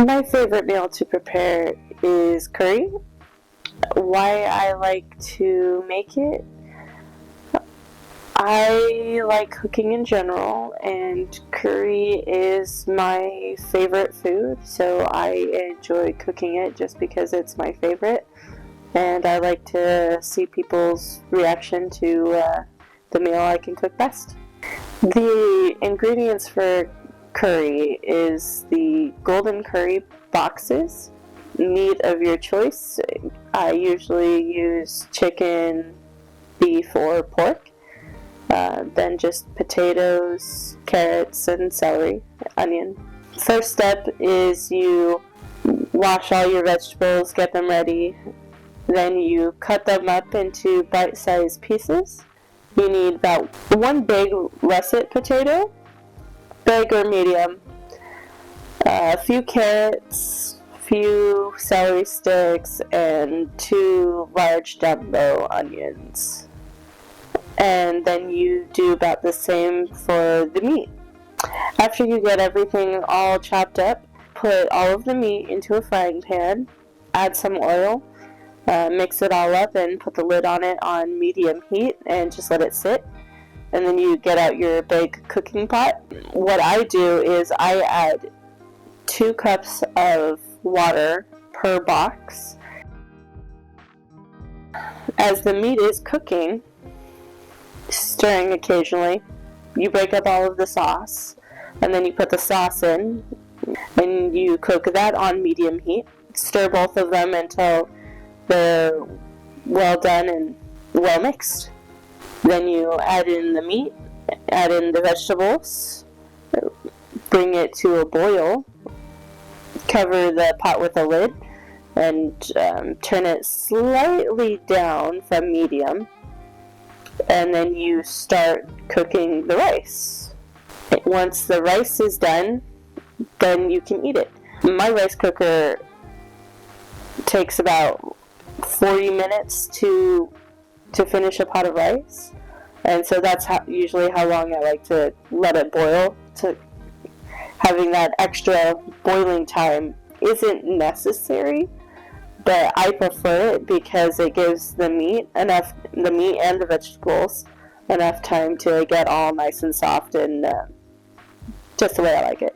My favorite meal to prepare is curry. Why I like to make it? I like cooking in general, and curry is my favorite food, so I enjoy cooking it just because it's my favorite, and I like to see people's reaction to the meal I can cook best. The ingredients for curry is the golden curry boxes, meat of your choice. I usually use chicken, beef, or pork. Then just potatoes, carrots, and celery, onion. First step is you wash all your vegetables, get them ready. Then you cut them up into bite-sized pieces. You need about one big russet potato, big or medium, a few carrots, few celery sticks, and 2 large jumbo onions. And then you do about the same for the meat. After you get everything all chopped up, put all of the meat into a frying pan, add some oil, mix it all up, and put the lid on it on medium heat and just let it sit. And then you get out your big cooking pot. What I do is I add 2 cups of water per box. As the meat is cooking, stirring occasionally, you break up all of the sauce, and then you put the sauce in, and you cook that on medium heat. Stir both of them until they're well done and well mixed. Then you add in the meat, add in the vegetables, bring it to a boil, cover the pot with a lid, and turn it slightly down from medium. And then you start cooking the rice. Once the rice is done, then you can eat it. My rice cooker takes about 40 minutes to finish a pot of rice, and so that's usually how long I like to let it boil. To having that extra boiling time isn't necessary, but I prefer it because it gives the meat and the vegetables enough time to get all nice and soft and just the way I like it.